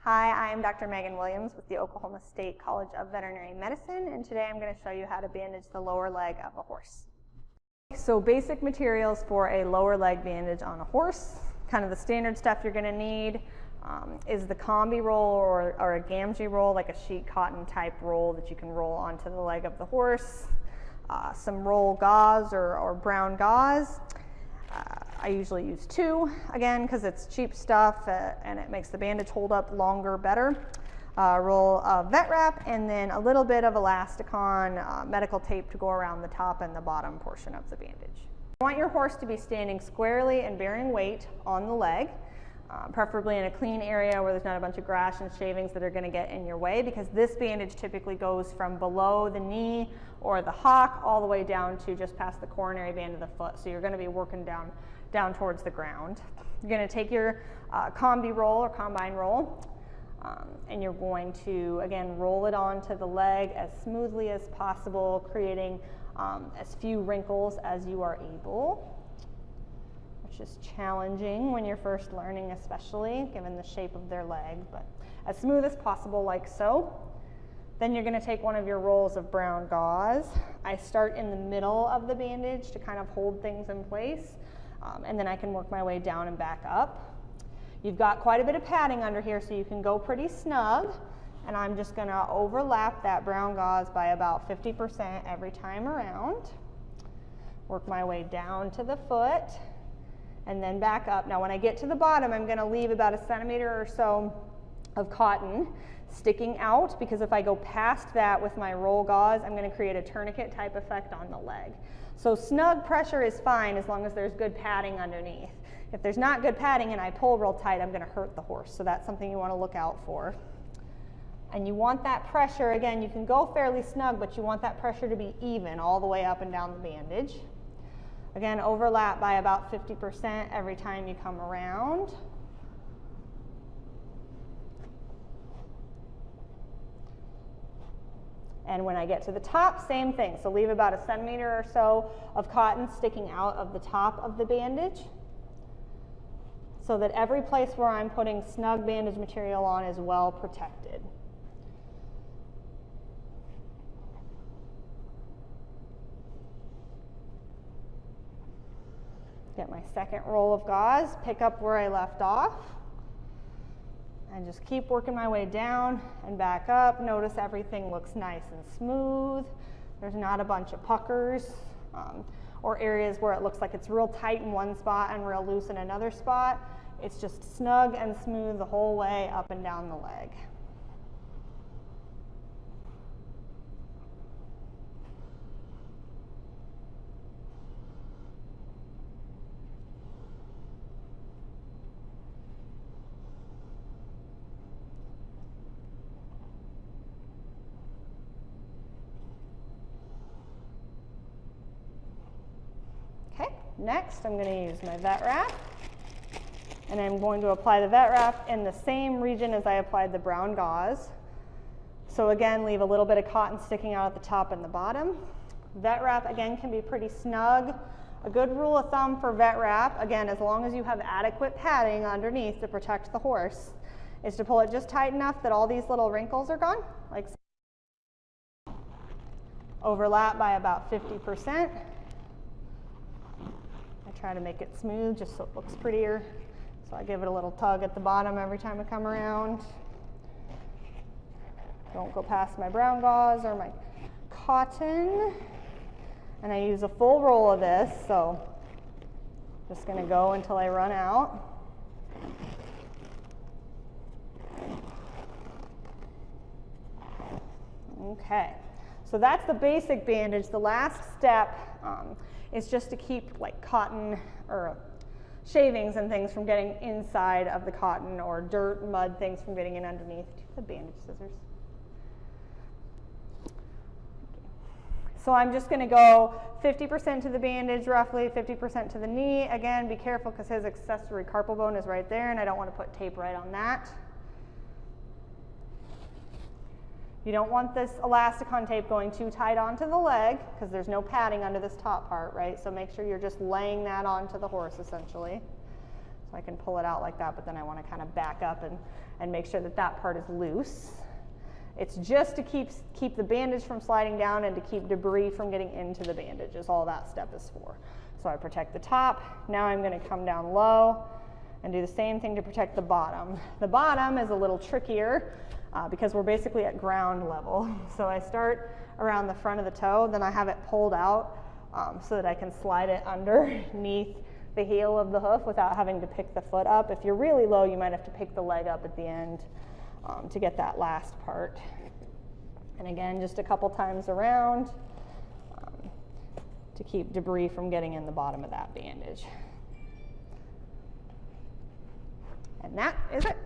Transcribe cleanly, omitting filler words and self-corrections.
Hi, I'm Dr. Megan Williams with the Oklahoma State College of Veterinary Medicine, and today I'm going to show you how to bandage the lower leg of a horse. So basic materials for a lower leg bandage on a horse, kind of the standard stuff you're going to need is the combi roll or a gamgee roll, like a sheet cotton type roll that you can roll onto the leg of the horse, some roll gauze or brown gauze. I usually use 2, again, because it's cheap stuff and it makes the bandage hold up longer, better. Roll of vet wrap, and then a little bit of Elastikon medical tape to go around the top and the bottom portion of the bandage. You want your horse to be standing squarely and bearing weight on the leg, preferably in a clean area where there's not a bunch of grass and shavings that are going to get in your way, because this bandage typically goes from below the knee or the hock all the way down to just past the coronary band of the foot. So you're going to be working down towards the ground. You're going to take your combi roll or combine roll, and you're going to, again, roll it onto the leg as smoothly as possible, creating as few wrinkles as you are able, which is challenging when you're first learning, especially given the shape of their leg, but as smooth as possible, like so. Then you're going to take one of your rolls of brown gauze. I start in the middle of the bandage to kind of hold things in place, and then I can work my way down and back up. You've got quite a bit of padding under here, so you can go pretty snug, and I'm just going to overlap that brown gauze by about 50% every time around. Work my way down to the foot, and then back up. Now when I get to the bottom, I'm going to leave about 1 centimeter or so of cotton sticking out, because if I go past that with my roll gauze, I'm going to create a tourniquet type effect on the leg. So snug pressure is fine as long as there's good padding underneath. If there's not good padding and I pull real tight, I'm going to hurt the horse. So that's something you want to look out for. And you want that pressure, again, you can go fairly snug, but you want that pressure to be even all the way up and down the bandage. Again, overlap by about 50% every time you come around. And when I get to the top, same thing. So leave about 1 centimeter or so of cotton sticking out of the top of the bandage, so that every place where I'm putting snug bandage material on is well protected. Get my second roll of gauze, pick up where I left off, and just keep working my way down and back up. Notice everything looks nice and smooth. There's not a bunch of puckers or areas where it looks like it's real tight in one spot and real loose in another spot. It's just snug and smooth the whole way up and down the leg. Okay, next I'm going to use my vet wrap, and I'm going to apply the vet wrap in the same region as I applied the brown gauze. So again, leave a little bit of cotton sticking out at the top and the bottom. Vet wrap, again, can be pretty snug. A good rule of thumb for vet wrap, again, as long as you have adequate padding underneath to protect the horse, is to pull it just tight enough that all these little wrinkles are gone, like so. Overlap by about 50%. I try to make it smooth just so it looks prettier. So I give it a little tug at the bottom every time I come around. Don't go past my brown gauze or my cotton. And I use a full roll of this, so just going to go until I run out. Okay, so that's the basic bandage. The last step is just to keep like cotton or shavings and things from getting inside of the cotton, or dirt, mud, things from getting in underneath. Do you have the bandage scissors? So I'm just going to go 50% to the bandage, roughly 50% to the knee. Again, be careful because his accessory carpal bone is right there, and I don't want to put tape right on that. You don't want this Elastikon tape going too tight onto the leg because there's no padding under this top part, right? So make sure you're just laying that onto the horse, essentially. So I can pull it out like that, but then I want to kind of back up and make sure that that part is loose. It's just to keep the bandage from sliding down and to keep debris from getting into the bandage is all that step is for. So I protect the top. Now I'm going to come down low and do the same thing to protect the bottom. The bottom is a little trickier because we're basically at ground level. So I start around the front of the toe, then I have it pulled out so that I can slide it underneath the heel of the hoof without having to pick the foot up. If you're really low, you might have to pick the leg up at the end to get that last part. And again, just a couple times around to keep debris from getting in the bottom of that bandage. And that is it.